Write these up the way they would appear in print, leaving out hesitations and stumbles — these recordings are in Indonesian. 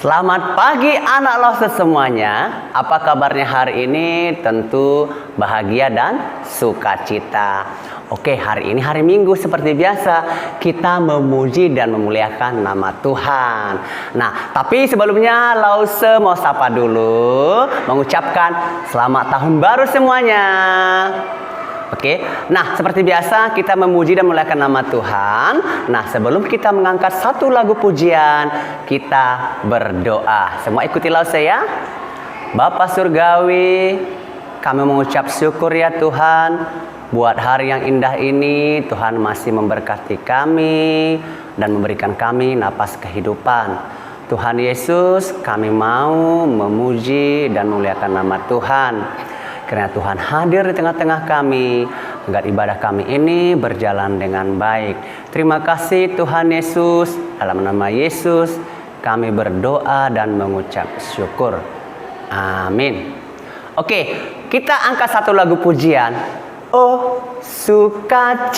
Selamat pagi anak Lause semuanya. Apa kabarnya hari ini? Tentu bahagia dan sukacita. Oke, hari ini hari Minggu seperti biasa kita memuji dan memuliakan nama Tuhan. Nah, tapi sebelumnya Lause mau sapa dulu, mengucapkan selamat tahun baru semuanya. Oke, nah seperti biasa kita memuji dan memuliakan nama Tuhan. Nah, sebelum kita mengangkat satu lagu pujian, kita berdoa. Semua ikuti Lause ya. Bapa Surgawi, kami mengucap syukur ya Tuhan, buat hari yang indah ini. Tuhan masih memberkati kami dan memberikan kami napas kehidupan. Tuhan Yesus, kami mau memuji dan memuliakan nama Tuhan. Karena Tuhan hadir di tengah-tengah kami, agar ibadah kami ini berjalan dengan baik. Terima kasih Tuhan Yesus, dalam nama Yesus kami berdoa dan mengucap syukur. Amin. Oke, kita angkat satu lagu pujian. Oh, sukacitaku.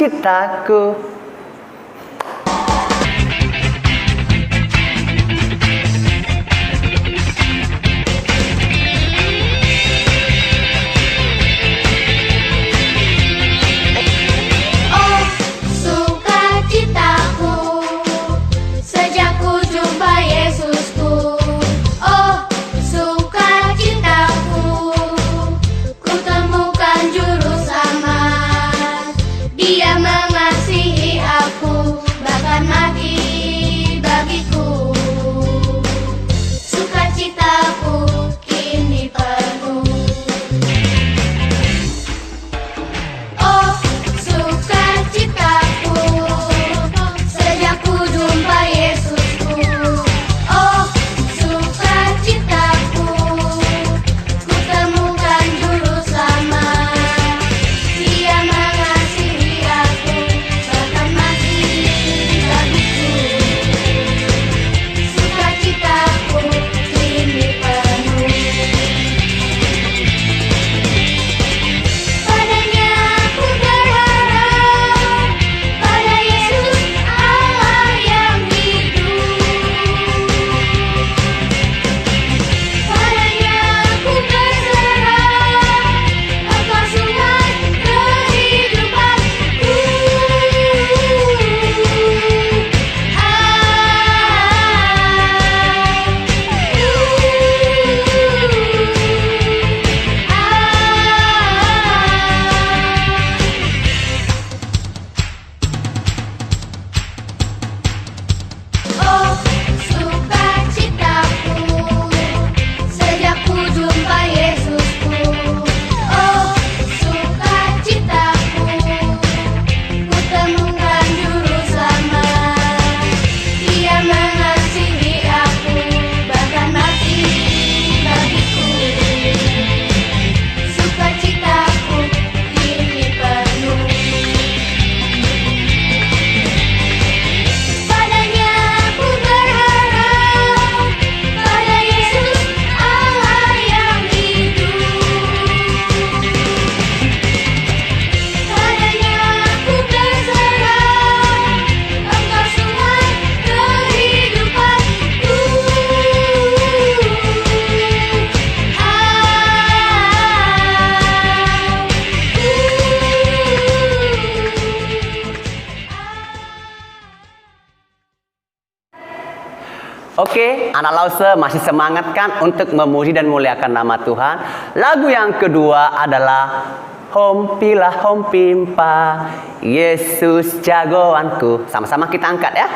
Oke, anak Lause masih semangat kan untuk memuji dan memuliakan nama Tuhan. Lagu yang kedua adalah Hompilah Hompimpa, Yesus jagoanku. Sama-sama kita angkat ya.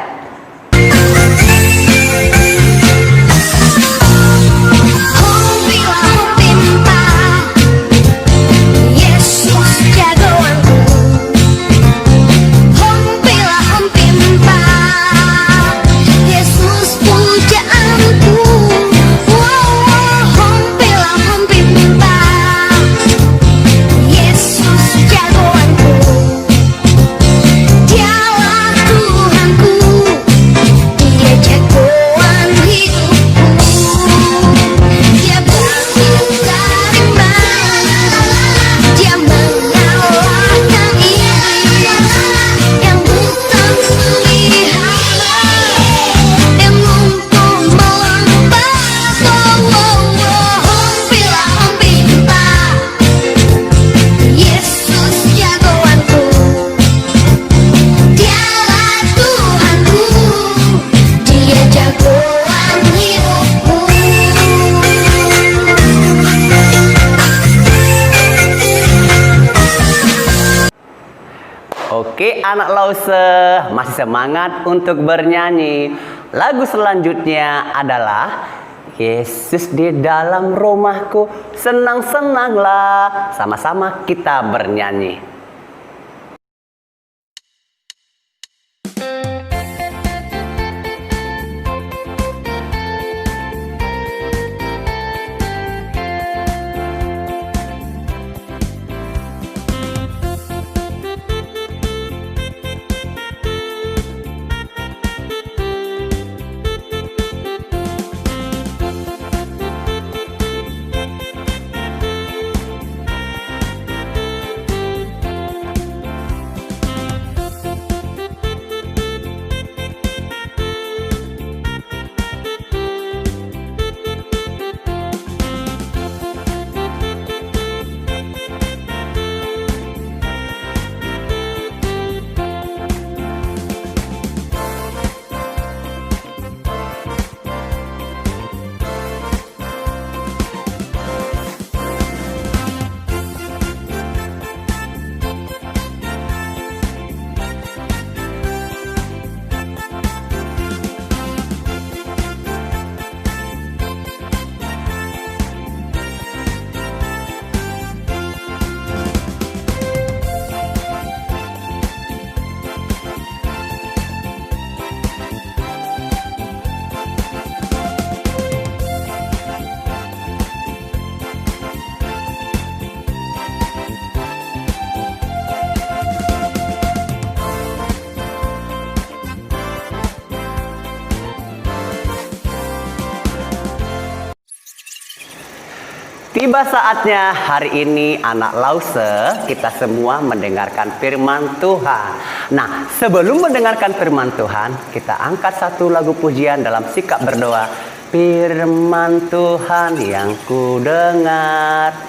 Dialah Tuhanku. Oke, anak Lause masih semangat untuk bernyanyi. Lagu selanjutnya adalah Yesus di dalam rumahku, senang-senanglah. Sama-sama kita bernyanyi. Tiba saatnya hari ini anak Lause kita semua mendengarkan firman Tuhan. Nah, sebelum mendengarkan firman Tuhan, kita angkat satu lagu pujian dalam sikap berdoa. Firman Tuhan yang ku dengar.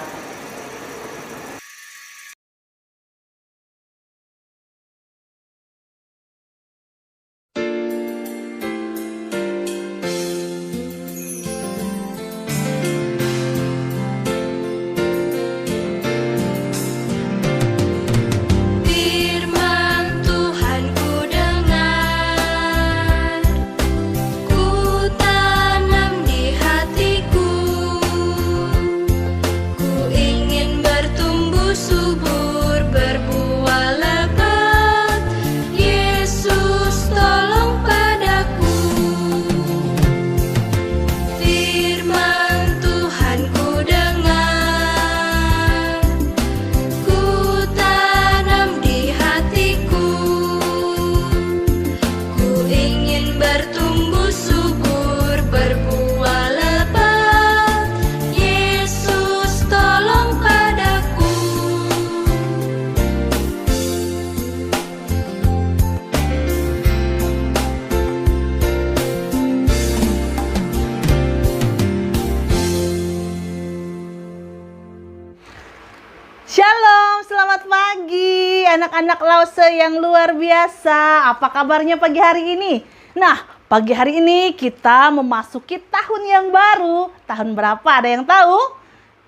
Shalom, selamat pagi anak-anak Lause yang luar biasa. Apa kabarnya pagi hari ini? Nah, pagi hari ini kita memasuki tahun yang baru. Tahun berapa? Ada yang tahu?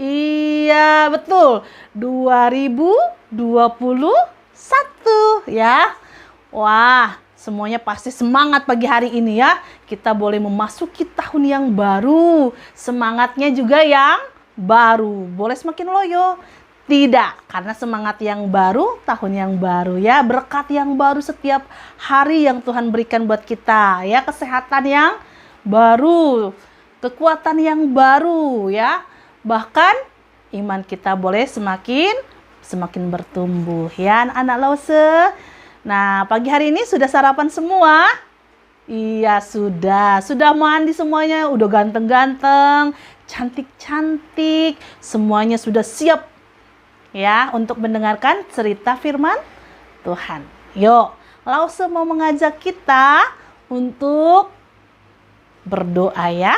Iya, betul. 2021 ya. Wah, semuanya pasti semangat pagi hari ini ya. Kita boleh memasuki tahun yang baru. Semangatnya juga yang baru. Boleh semakin loyo? Tidak, karena semangat yang baru, tahun yang baru ya, berkat yang baru setiap hari yang Tuhan berikan buat kita ya, kesehatan yang baru, kekuatan yang baru ya. Bahkan iman kita boleh semakin bertumbuh ya anak-anak Lause. Nah, pagi hari ini sudah sarapan semua? Iya, sudah mandi semuanya, udah ganteng-ganteng, cantik-cantik, semuanya sudah siap ya untuk mendengarkan cerita firman Tuhan. Yuk, Lause mau mengajak kita untuk berdoa ya.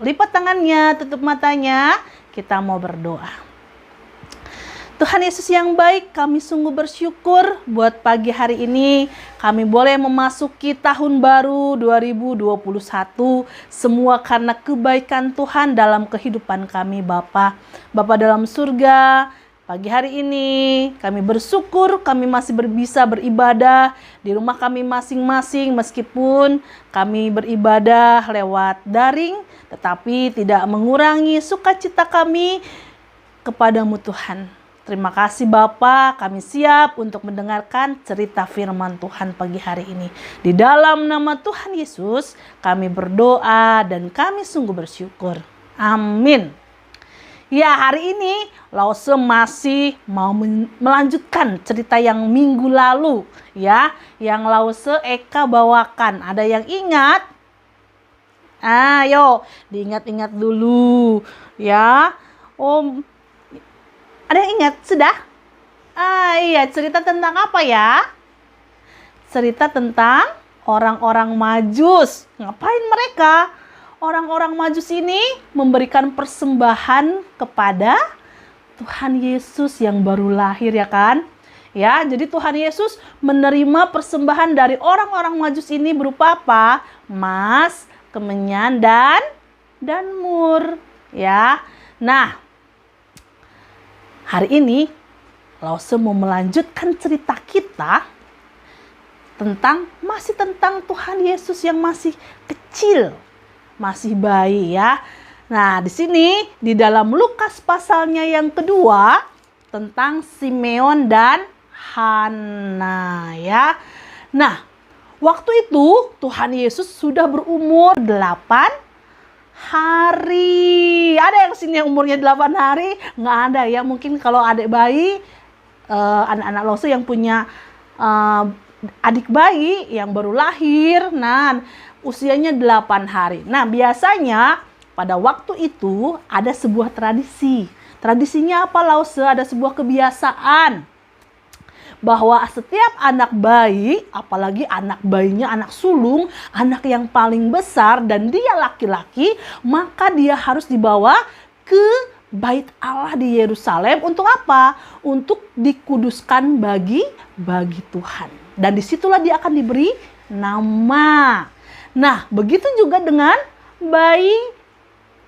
Lipat tangannya, tutup matanya, kita mau berdoa. Tuhan Yesus yang baik, kami sungguh bersyukur buat pagi hari ini. Kami boleh memasuki tahun baru 2021. Semua karena kebaikan Tuhan dalam kehidupan kami Bapa. Bapa dalam surga, pagi hari ini kami bersyukur kami masih bisa beribadah di rumah kami masing-masing meskipun kami beribadah lewat daring, tetapi tidak mengurangi sukacita kami kepadamu Tuhan. Terima kasih Bapa, kami siap untuk mendengarkan cerita firman Tuhan pagi hari ini. Di dalam nama Tuhan Yesus kami berdoa dan kami sungguh bersyukur. Amin. Ya, hari ini Lause masih mau melanjutkan cerita yang minggu lalu ya, yang Lause Eka bawakan. Ada yang ingat? Ayo, diingat-ingat dulu ya. Ada yang ingat? Sudah? Iya, cerita tentang apa ya? Cerita tentang orang-orang Majus. Ngapain mereka? Orang-orang Majus ini memberikan persembahan kepada Tuhan Yesus yang baru lahir ya kan? Ya, jadi Tuhan Yesus menerima persembahan dari orang-orang Majus ini berupa apa? Emas, kemenyan, dan mur. Ya, nah, hari ini Lause mau melanjutkan cerita kita masih tentang Tuhan Yesus yang masih kecil, masih bayi ya. Nah, di sini di dalam Lukas pasalnya yang kedua tentang Simeon dan Hana ya. Nah, waktu itu Tuhan Yesus sudah berumur 8 hari. Ada yang sini yang umurnya 8 hari? Nggak ada ya. Mungkin kalau adik bayi, anak-anak Lause yang punya adik bayi yang baru lahir, nah usianya 8 hari. Nah, biasanya pada waktu itu ada sebuah tradisi. Tradisinya apa Lause? Ada sebuah kebiasaan bahwa setiap anak bayi, apalagi anak bayinya anak sulung, anak yang paling besar dan dia laki-laki, maka dia harus dibawa ke Bait Allah di Yerusalem untuk apa? Untuk dikuduskan bagi Tuhan. Dan disitulah dia akan diberi nama. Nah, begitu juga dengan bayi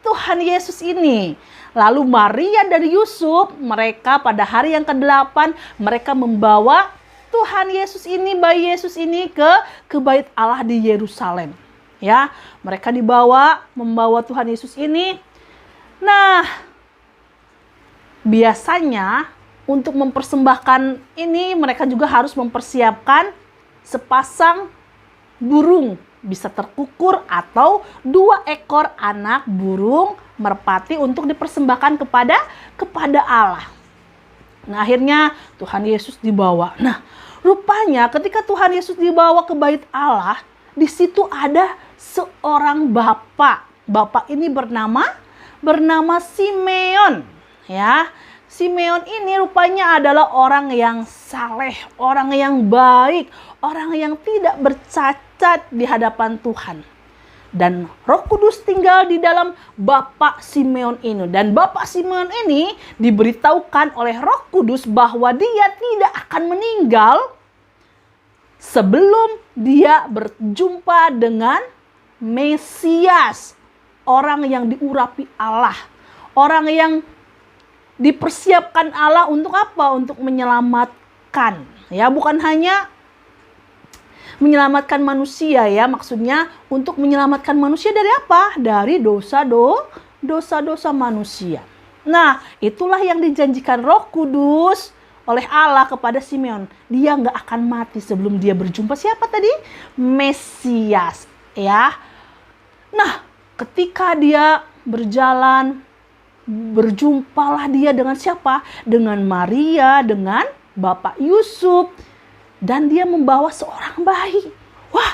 Tuhan Yesus ini. Lalu Maria dan Yusuf, mereka pada hari yang ke-8, mereka membawa Tuhan Yesus ini, bayi Yesus ini ke Bait Allah di Yerusalem. Ya, mereka membawa Tuhan Yesus ini. Nah, biasanya untuk mempersembahkan ini mereka juga harus mempersiapkan sepasang burung, bisa terkukur atau 2 ekor anak burung merpati untuk dipersembahkan kepada Allah. Nah, akhirnya Tuhan Yesus dibawa. Nah, rupanya ketika Tuhan Yesus dibawa ke Bait Allah, di situ ada seorang bapak. Bapak ini bernama Simeon, ya. Simeon ini rupanya adalah orang yang saleh, orang yang baik, orang yang tidak bercacat di hadapan Tuhan. Dan Roh Kudus tinggal di dalam Bapak Simeon ini. Dan Bapak Simeon ini diberitahukan oleh Roh Kudus bahwa dia tidak akan meninggal sebelum dia berjumpa dengan Mesias, orang yang diurapi Allah, orang yang dipersiapkan Allah untuk apa? Untuk menyelamatkan. Ya, bukan hanya menyelamatkan manusia ya, maksudnya untuk menyelamatkan manusia dari apa? Dari dosa-dosa manusia. Nah, itulah yang dijanjikan Roh Kudus oleh Allah kepada Simeon. Dia nggak akan mati sebelum dia berjumpa siapa tadi? Mesias ya. Nah, ketika dia berjalan, berjumpalah dia dengan siapa? Dengan Maria, dengan Bapak Yusuf. Dan dia membawa seorang bayi. Wah,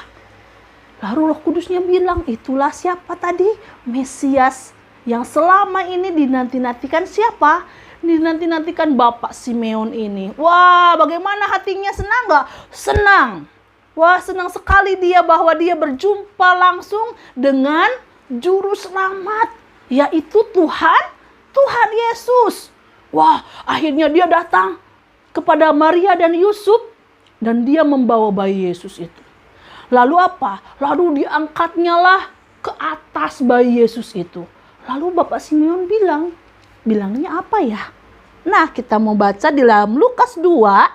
lalu Roh Kudusnya bilang, itulah siapa tadi? Mesias yang selama ini dinanti-nantikan siapa? Dinanti-nantikan Bapak Simeon ini. Wah, bagaimana hatinya, senang gak? Senang. Wah, senang sekali dia bahwa dia berjumpa langsung dengan Juru Selamat, yaitu Tuhan Yesus. Wah, akhirnya dia datang kepada Maria dan Yusuf. Dan dia membawa bayi Yesus itu. Lalu apa? Lalu diangkatnya lah ke atas bayi Yesus itu. Lalu Bapak Simeon bilangnya apa ya? Nah, kita mau baca di dalam Lukas 2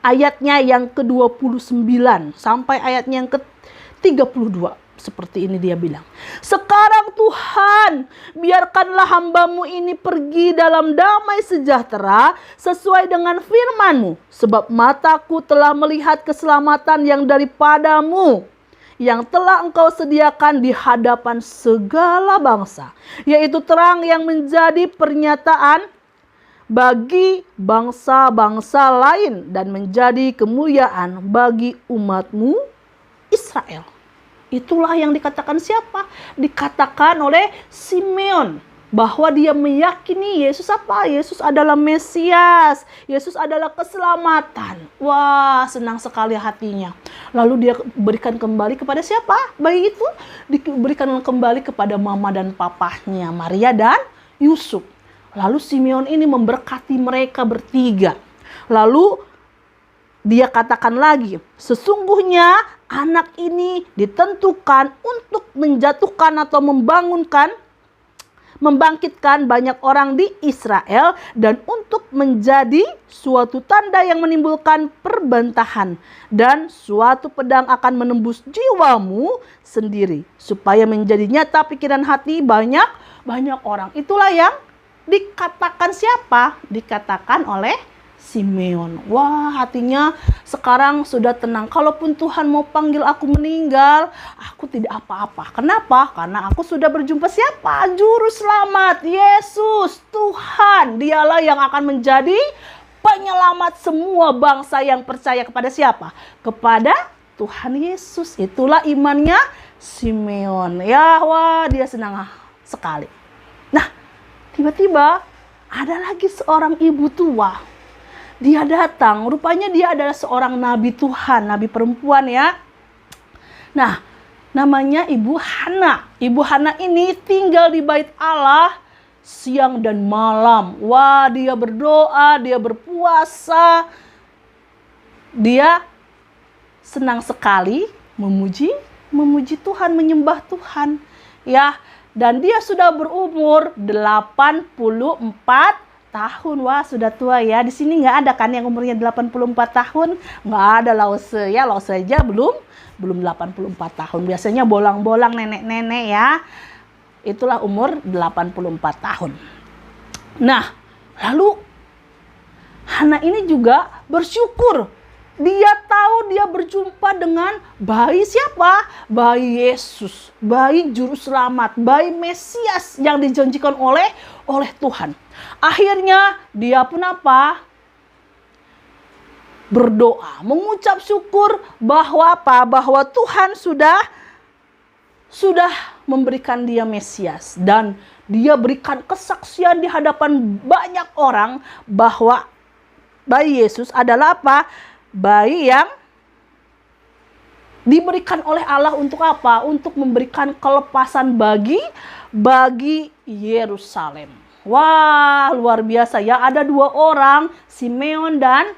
ayatnya yang ke-29 sampai ayatnya yang ke-32. Seperti ini dia bilang, "Sekarang Tuhan, biarkanlah hamba-Mu ini pergi dalam damai sejahtera sesuai dengan firman-Mu. Sebab mataku telah melihat keselamatan yang daripada-Mu, yang telah Engkau sediakan di hadapan segala bangsa, yaitu terang yang menjadi pernyataan bagi bangsa-bangsa lain dan menjadi kemuliaan bagi umat-Mu Israel." Itulah yang dikatakan siapa? Dikatakan oleh Simeon bahwa dia meyakini Yesus apa? Yesus adalah Mesias. Yesus adalah keselamatan. Wah, senang sekali hatinya. Lalu dia berikan kembali kepada siapa? Bayi itu diberikan kembali kepada mama dan papahnya, Maria dan Yusuf. Lalu Simeon ini memberkati mereka bertiga. Lalu dia katakan lagi, sesungguhnya anak ini ditentukan untuk menjatuhkan atau membangkitkan banyak orang di Israel dan untuk menjadi suatu tanda yang menimbulkan perbantahan dan suatu pedang akan menembus jiwamu sendiri supaya menjadi nyata pikiran hati banyak orang. Itulah yang dikatakan siapa? Dikatakan oleh Simeon. Wah, hatinya sekarang sudah tenang. Kalaupun Tuhan mau panggil aku meninggal, aku tidak apa-apa. Kenapa? Karena aku sudah berjumpa siapa? Juru selamat, Yesus, Tuhan. Dialah yang akan menjadi penyelamat semua bangsa yang percaya kepada siapa? Kepada Tuhan Yesus. Itulah imannya Simeon. Ya, wah, dia senang sekali. Nah, tiba-tiba ada lagi seorang ibu tua. Dia datang, rupanya dia adalah seorang nabi Tuhan, nabi perempuan ya. Nah, namanya Ibu Hana. Ibu Hana ini tinggal di bait Allah siang dan malam. Wah, dia berdoa, dia berpuasa. Dia senang sekali memuji Tuhan, menyembah Tuhan. Ya, dan dia sudah berumur 84 tahun. Wah, sudah tua ya. Di sini nggak ada kan yang umurnya 84 tahun? Nggak ada Lause ya. Lause aja belum 84 tahun. Biasanya bolang-bolang nenek-nenek ya. Itulah umur 84 tahun. Nah, lalu Hana ini juga bersyukur. Dia tahu dia berjumpa dengan bayi siapa? Bayi Yesus, bayi juru selamat, bayi Mesias yang dijanjikan oleh Tuhan. Akhirnya dia pun apa? Berdoa, mengucap syukur bahwa apa? Bahwa Tuhan sudah memberikan dia Mesias dan dia berikan kesaksian di hadapan banyak orang bahwa bayi Yesus adalah apa? Bayi yang diberikan oleh Allah untuk apa? Untuk memberikan kelepasan bagi Yerusalem. Wah, luar biasa ya. Ada dua orang, Simeon dan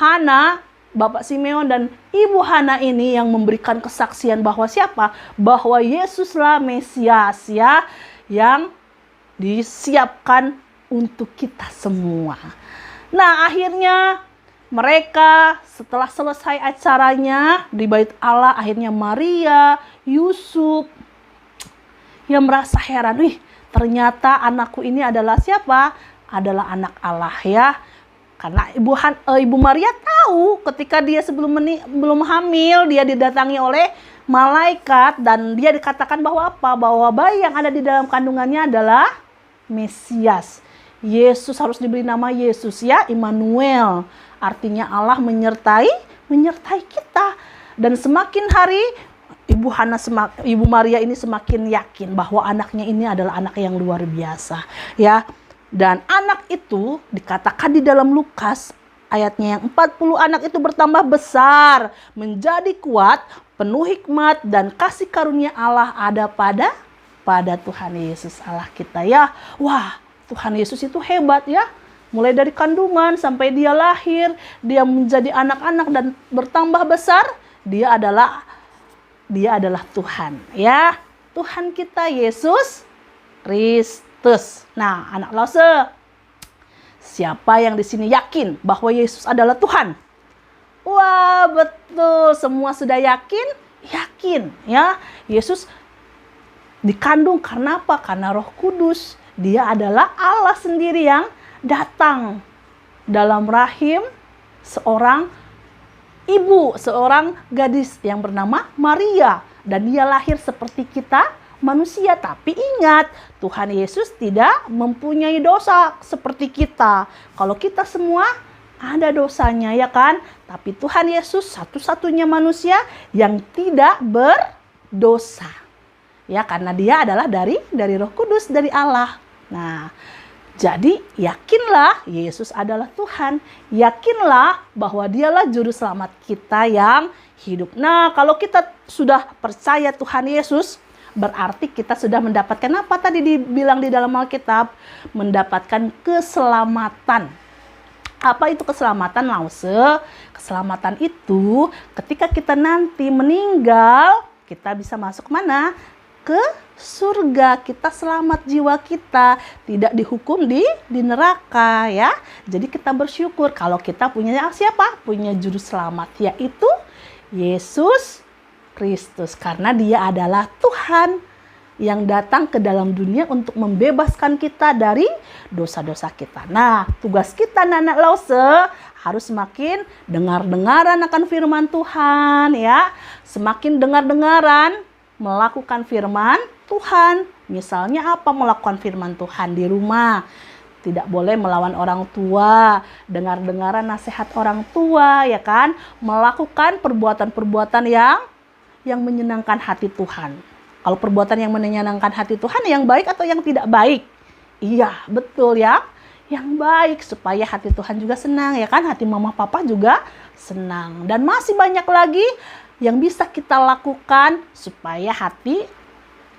Hana. Bapak Simeon dan Ibu Hana ini yang memberikan kesaksian bahwa siapa? Bahwa Yesuslah Mesias ya, yang disiapkan untuk kita semua. Nah, akhirnya mereka setelah selesai acaranya di bait Allah, akhirnya Maria, Yusuf yang merasa heran, ternyata anakku ini adalah siapa? Adalah anak Allah ya. Karena Ibu Maria tahu ketika dia belum hamil, dia didatangi oleh malaikat dan dia dikatakan bahwa apa? Bahwa bayi yang ada di dalam kandungannya adalah Mesias. Yesus harus diberi nama Yesus ya, Immanuel. Artinya Allah menyertai kita. Dan semakin hari Ibu Maria ini semakin yakin bahwa anaknya ini adalah anak yang luar biasa ya. Dan anak itu dikatakan di dalam Lukas ayatnya yang 40, anak itu bertambah besar, menjadi kuat, penuh hikmat dan kasih karunia Allah ada pada Tuhan Yesus Allah kita ya. Wah, Tuhan Yesus itu hebat ya. Mulai dari kandungan sampai dia lahir, dia menjadi anak-anak dan bertambah besar, dia adalah Tuhan ya. Tuhan kita Yesus Kristus. Nah, anak Lause, Siapa yang di sini yakin bahwa Yesus adalah Tuhan? Wah, betul. Semua sudah yakin? Yakin, ya. Yesus dikandung karena apa? Karena Roh Kudus. Dia adalah Allah sendiri yang datang dalam rahim seorang ibu, seorang gadis yang bernama Maria. Dan dia lahir seperti kita manusia. Tapi ingat, Tuhan Yesus tidak mempunyai dosa seperti kita. Kalau kita semua ada dosanya, ya kan? Tapi Tuhan Yesus satu-satunya manusia yang tidak berdosa. Ya, karena dia adalah dari Roh Kudus, dari Allah. Nah, jadi yakinlah Yesus adalah Tuhan. Yakinlah bahwa dialah juru selamat kita yang hidup. Nah, kalau kita sudah percaya Tuhan Yesus, berarti kita sudah mendapatkan apa tadi dibilang di dalam Alkitab? Mendapatkan keselamatan. Apa itu keselamatan, Lause? Keselamatan itu ketika kita nanti meninggal, kita bisa masuk mana? Ke surga. Kita selamat, jiwa kita tidak dihukum di neraka, ya. Jadi kita bersyukur kalau kita punya siapa? Punya juru selamat, yaitu Yesus Kristus. Karena dia adalah Tuhan yang datang ke dalam dunia untuk membebaskan kita dari dosa-dosa kita. Nah, tugas kita anak-anak Lause harus semakin dengar-dengaran akan firman Tuhan, ya. Semakin dengar-dengaran melakukan firman Tuhan. Misalnya apa? Melakukan firman Tuhan di rumah. Tidak boleh melawan orang tua, dengar-dengaran nasihat orang tua, ya kan? Melakukan perbuatan-perbuatan yang menyenangkan hati Tuhan. Kalau perbuatan yang menyenangkan hati Tuhan, yang baik atau yang tidak baik? Iya, betul ya. Yang baik, supaya hati Tuhan juga senang, ya kan? Hati mama papa juga senang. Dan masih banyak lagi yang bisa kita lakukan supaya hati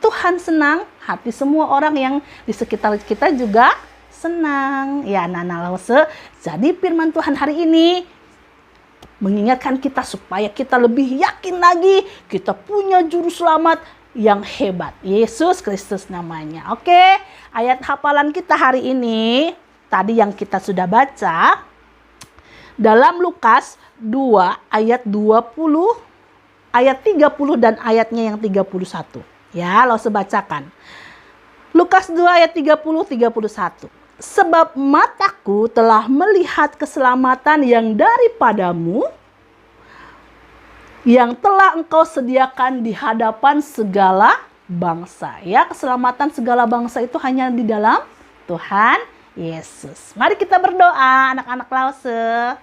Tuhan senang, hati semua orang yang di sekitar kita juga senang. Ya, anak-anak Lause, jadi firman Tuhan hari ini mengingatkan kita supaya kita lebih yakin lagi kita punya juru selamat yang hebat, Yesus Kristus namanya. Oke, ayat hafalan kita hari ini tadi yang kita sudah baca dalam Lukas 2 ayat 20, ayat 30 dan ayatnya yang 31. Ya, Lause bacakan. Lukas 2 ayat 30-31. Sebab mataku telah melihat keselamatan yang daripadamu, yang telah engkau sediakan di hadapan segala bangsa. Ya, keselamatan segala bangsa itu hanya di dalam Tuhan Yesus. Mari kita berdoa, anak-anak Lause.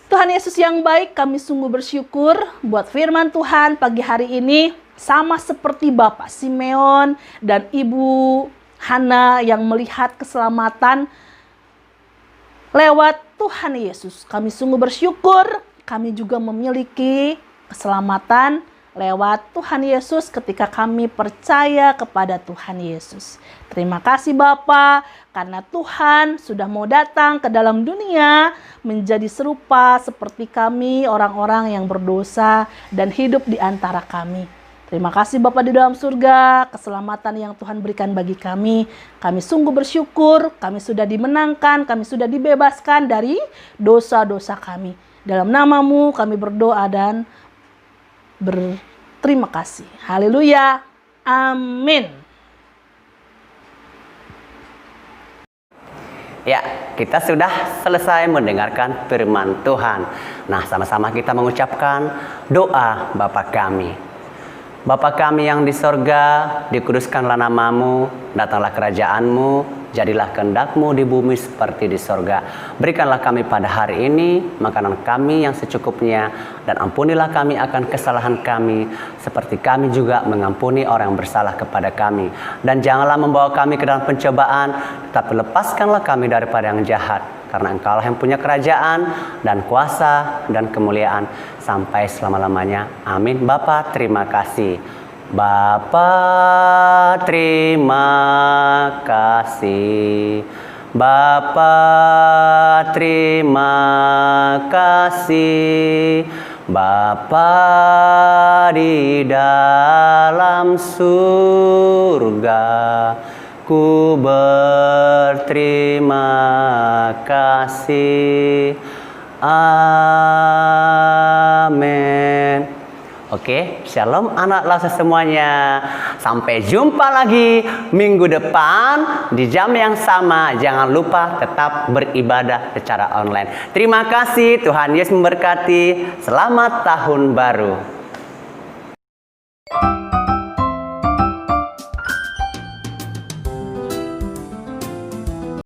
Tuhan Yesus yang baik, kami sungguh bersyukur buat firman Tuhan pagi hari ini. Sama seperti Bapak Simeon dan Ibu Hana yang melihat keselamatan lewat Tuhan Yesus. Kami sungguh bersyukur kami juga memiliki keselamatan lewat Tuhan Yesus ketika kami percaya kepada Tuhan Yesus. Terima kasih Bapa, karena Tuhan sudah mau datang ke dalam dunia menjadi serupa seperti kami, orang-orang yang berdosa dan hidup di antara kami. Terima kasih Bapa di dalam surga, keselamatan yang Tuhan berikan bagi kami. Kami sungguh bersyukur, kami sudah dimenangkan, kami sudah dibebaskan dari dosa-dosa kami. Dalam nama-Mu kami berdoa dan berterima kasih. Haleluya. Amin. Ya, kita sudah selesai mendengarkan firman Tuhan. Nah, sama-sama kita mengucapkan doa Bapa kami. Bapa kami yang di sorga, dikuduskanlah nama-Mu, datanglah kerajaan-Mu, jadilah kehendak-Mu di bumi seperti di sorga. Berikanlah kami pada hari ini makanan kami yang secukupnya, dan ampunilah kami akan kesalahan kami, seperti kami juga mengampuni orang yang bersalah kepada kami. Dan janganlah membawa kami ke dalam pencobaan, tetapi lepaskanlah kami daripada yang jahat. Karena Engkaulah yang punya kerajaan dan kuasa dan kemuliaan sampai selama-lamanya. Amin. Bapa, terima kasih. Bapa, terima kasih. Bapa, terima kasih. Bapa di dalam surga, Ku berterima kasih. Amin. Oke, shalom anak Lause semuanya. Sampai jumpa lagi minggu depan di jam yang sama. Jangan lupa tetap beribadah secara online. Terima kasih, Tuhan Yesus memberkati. Selamat tahun baru.